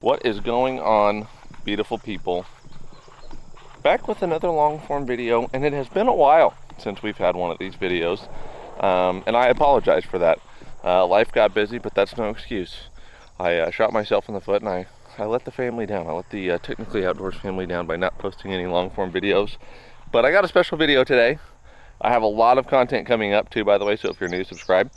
What is going on, beautiful people? Back with another long form video, and it has been a while since we've had one of these videos, and I apologize for that. Life got busy, but that's no excuse. I shot myself in the foot, and I let the family down. I let the Technically Outdoors family down by not posting any long form videos. But I got a special video today. I have a lot of content coming up too, by the way, so if you're new, subscribe.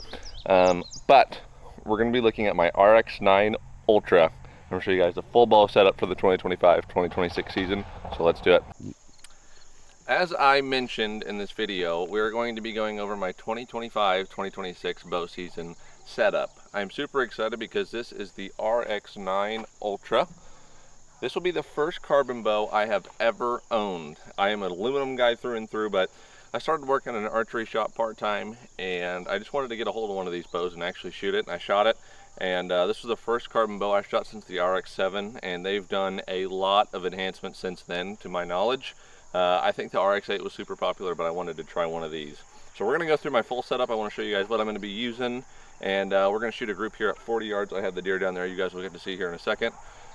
But we're going to be looking at my RX9 Ultra. I'm going to show you guys the full bow setup for the 2025-2026 season, so let's do it. As I mentioned in this video, we're going to be going over my 2025-2026 bow season setup. I'm super excited because this is the RX9 Ultra. This will be the first carbon bow I have ever owned. I am an aluminum guy through and through, but I started working in an archery shop part-time, and I just wanted to get a hold of one of these bows and actually shoot it, and I shot it. And this was the first carbon bow I shot since the RX7, and they've done a lot of enhancements since then, to my knowledge. I think the RX8 was super popular, but I wanted to try one of these. So we're going to go through my full setup. I want to show you guys what I'm going to be using, and we're going to shoot a group here at 40 yards. I have the deer down there. You guys will get to see here in a second.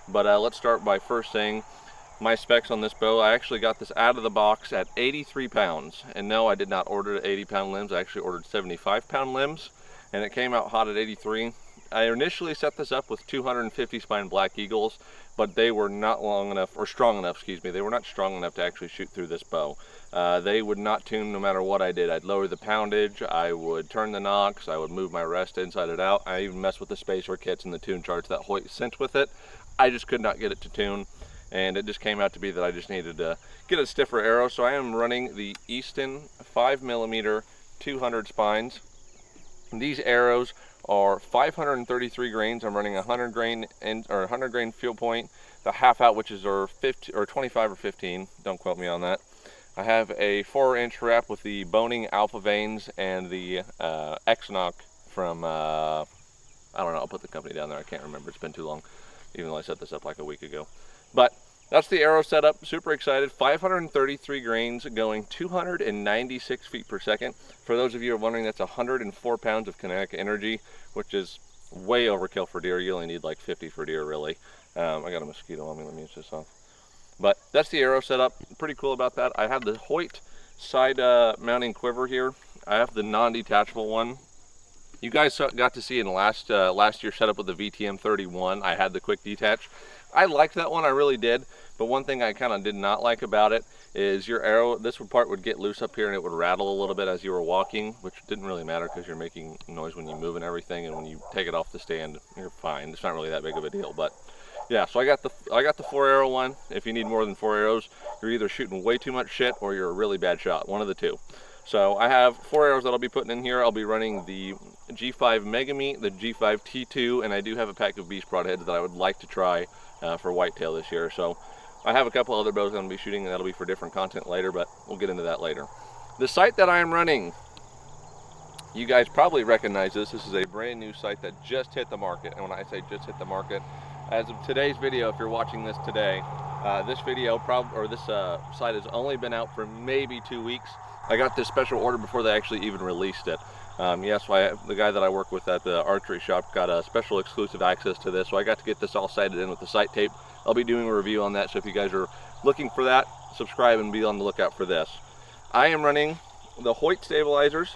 But let's start by first saying my specs on this bow. I actually got this out of the box at 83 pounds. And no, I did not order 80-pound limbs. I actually ordered 75-pound limbs, and it came out hot at 83. I initially set this up with 250 spine Black Eagles, but they were not long enough, or strong enough, excuse me. They were not strong enough to actually shoot through this bow. They would not tune no matter what I did. I'd lower the poundage, I would turn the nocks, I would move my rest inside and out. I even messed with the spacer kits and the tune charts that Hoyt sent with it. I just could not get it to tune, and it just came out to be that I just needed to get a stiffer arrow. So I am running the Easton 5mm 200 spines. These arrows are 533 grains. I'm running 100 grain or 100 grain field point, the half out, which is 50 or 25 or 15. Don't quote me on that. I have a 4-inch wrap with the Boning Alpha Vanes and the X-Knock from I don't know. I'll put the company down there. I can't remember. It's been too long, even though I set this up like a week ago. But that's the arrow setup. Super excited. 533 grains going 296 feet per second. For those of you who are wondering, that's 104 pounds of kinetic energy, which is way overkill for deer. You only need like 50 for deer, really. I got a mosquito on me. Let me use this off. But that's the arrow setup. Pretty cool about that. I have the Hoyt side mounting quiver here. I have the non-detachable one. You guys got to see in last year's setup with the VTM 31. I had the quick detach. I liked that one, I really did. But one thing I kind of did not like about it is your arrow, this part would get loose up here and it would rattle a little bit as you were walking, which didn't really matter because you're making noise when you move and everything, and when you take it off the stand, you're fine. It's not really that big of a deal. But yeah, so I got the 4-arrow one. If you need more than 4 arrows, you're either shooting way too much shit or you're a really bad shot, one of the two. So I have 4 arrows that I'll be putting in here. I'll be running the G5 Mega Meat, the G5 T2, and I do have a pack of beast broadheads that I would like to try for whitetail this year. So I have a couple other bows I'm going to be shooting, and that'll be for different content later, but we'll get into that later. The sight that I am running, you guys probably recognize this. This is a brand new sight that just hit the market. And when I say just hit the market, as of today's video, if you're watching this today, this sight has only been out for maybe 2 weeks. I got this special order before they actually even released it. Yes, the guy that I work with at the archery shop got a special exclusive access to this, so I got to get this all sighted in with the sight tape. I'll be doing a review on that, so if you guys are looking for that, subscribe and be on the lookout for this. I am running the Hoyt stabilizers.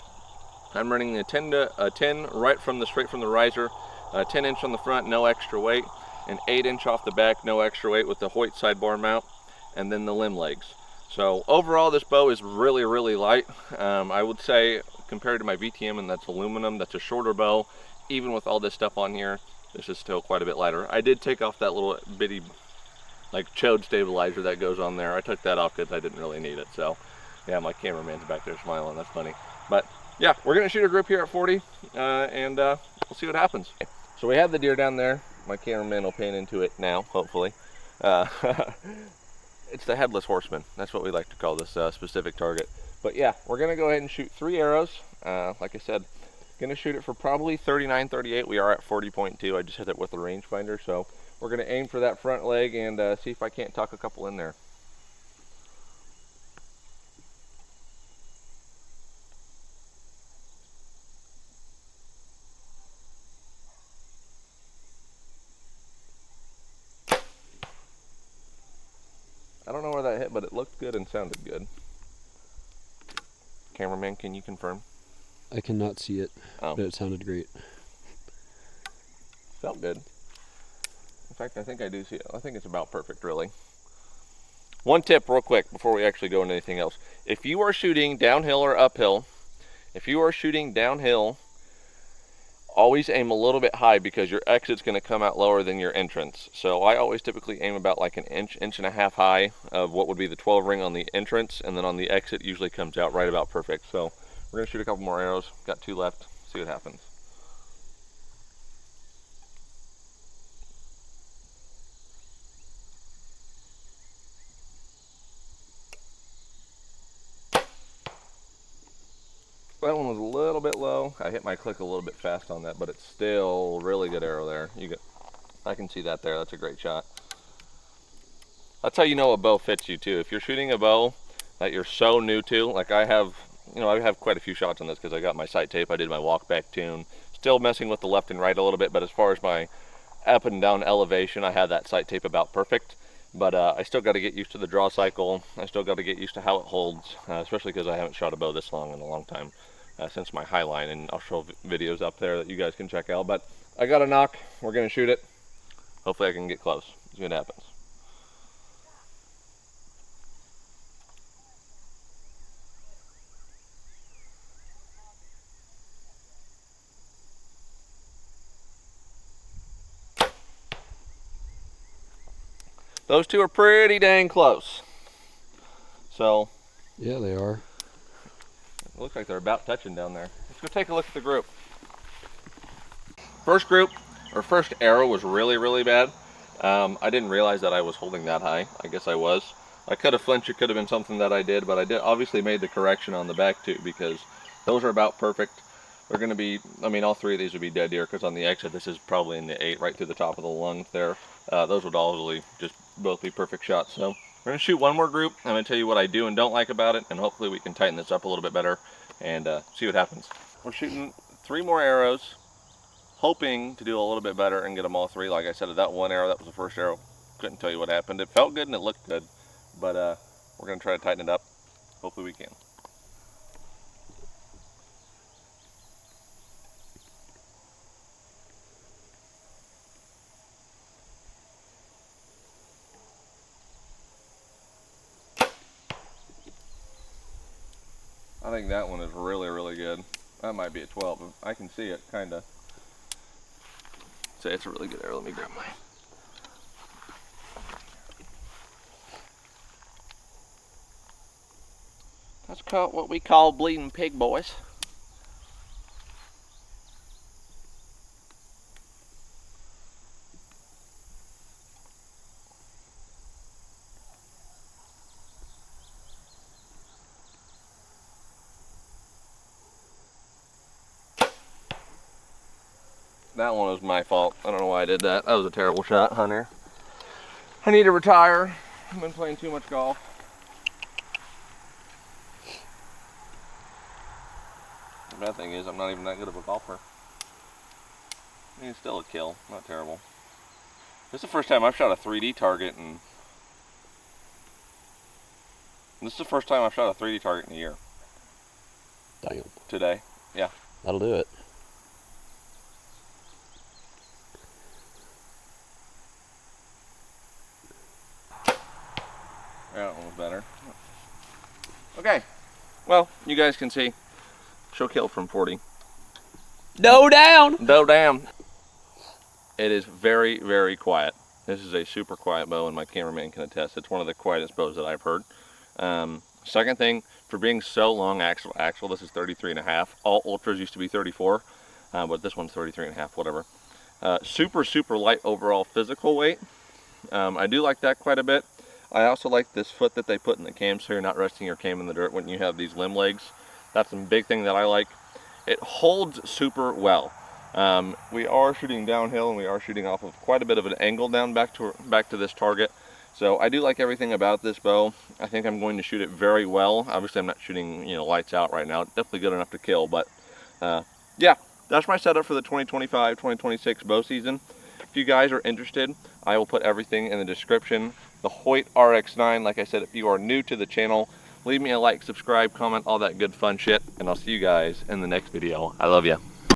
I'm running a 10 straight from the riser, 10-inch on the front, no extra weight, an 8-inch off the back, no extra weight, with the Hoyt sidebar mount, and then the limb legs. So overall, this bow is really, really light. I would say compared to my VTM, and that's aluminum, that's a shorter bow. Even with all this stuff on here, this is still quite a bit lighter. I did take off that little bitty, like, chode stabilizer that goes on there. I took that off because I didn't really need it. So yeah, my cameraman's back there smiling. That's funny. But yeah, we're gonna shoot a group here at 40, and we'll see what happens. So we have the deer down there. My cameraman will pan into it now, hopefully. It's the headless horseman. That's what we like to call this specific target. But yeah, we're gonna go ahead and shoot 3 arrows. Like I said, gonna shoot it for probably 39, 38. We are at 40.2. I just hit it with the rangefinder, so we're gonna aim for that front leg and see if I can't tuck a couple in there. I don't know where that hit, but it looked good and sounded good. Cameraman, can you confirm? I cannot see it, Oh. but it sounded great. Felt good. In fact, I think I do see it. I think it's about perfect, really. One tip real quick before we actually go into anything else. If you are shooting downhill or uphill, if you are shooting downhill, always aim a little bit high because your exit's going to come out lower than your entrance. So I always typically aim about like an inch and a half high of what would be the 12 ring on the entrance, and then on the exit usually comes out right about perfect. So we're going to shoot a couple more arrows. Got 2 left. See what happens. That one was a little bit low. I hit my click a little bit fast on that, but it's still a really good arrow there. I can see that there. That's a great shot. That's how you know a bow fits you too. If you're shooting a bow that you're so new to, like I have quite a few shots on this because I got my sight tape. I did my walk back tune. Still messing with the left and right a little bit, but as far as my up and down elevation, I had that sight tape about perfect. But I still got to get used to the draw cycle. I still got to get used to how it holds, especially because I haven't shot a bow this long in a long time. Since my highline, and I'll show videos up there that you guys can check out. But I got a knock. We're gonna shoot it. Hopefully I can get close. See what happens. Those two are pretty dang close. So Yeah, they are. it looks like they're about touching down there. Let's go take a look at the group. First group, or first arrow was really, really bad. I didn't realize that I was holding that high. I guess I was. I could have flinched. It could have been something that I did, but I did obviously made the correction on the back too, because those are about perfect. They're going to be, I mean, all 3 of these would be dead deer, because on the exit, this is probably in the 8, right through the top of the lungs there. Those would all just both be perfect shots. So we're going to shoot one more group. I'm going to tell you what I do and don't like about it, and hopefully we can tighten this up a little bit better and see what happens. We're shooting 3 more arrows, hoping to do a little bit better and get them all 3. Like I said, that one arrow, that was the first arrow. Couldn't tell you what happened. It felt good and it looked good, but we're going to try to tighten it up. Hopefully we can. I think that one is really, really good. That might be a 12. I can see it, kind of. Say it's a really good arrow. Let me grab mine. That's called what we call bleeding pig, boys. That one was my fault. I don't know why I did that. That was a terrible shot, Hunter. I need to retire. I've been playing too much golf. The bad thing is I'm not even that good of a golfer. I mean, it's still a kill. Not terrible. This is the first time I've shot a 3D target, and this is the first time I've shot a 3D target in a year. Damn. Today. Yeah. That'll do it. That one was better. Okay. Well, you guys can see. She'll kill from 40. No down! No down. It is very, very quiet. This is a super quiet bow, and my cameraman can attest. It's one of the quietest bows that I've heard. Second thing, for being so long axle, this is 33.5. All ultras used to be 34, but this one's 33.5, whatever. Super, super light overall physical weight. I do like that quite a bit. I also like this foot that they put in the cam, so you're not resting your cam in the dirt when you have these limb legs. That's a big thing that I like. It holds super well. We are shooting downhill, and we are shooting off of quite a bit of an angle down back to this target. So I do like everything about this bow. I think I'm going to shoot it very well. Obviously I'm not shooting, lights out right now. It's definitely good enough to kill, but yeah, that's my setup for the 2025-2026 bow season. If you guys are interested, I will put everything in the description. The Hoyt RX9, like I said, if you are new to the channel, leave me a like, subscribe, comment, all that good fun shit, and I'll see you guys in the next video. I love you.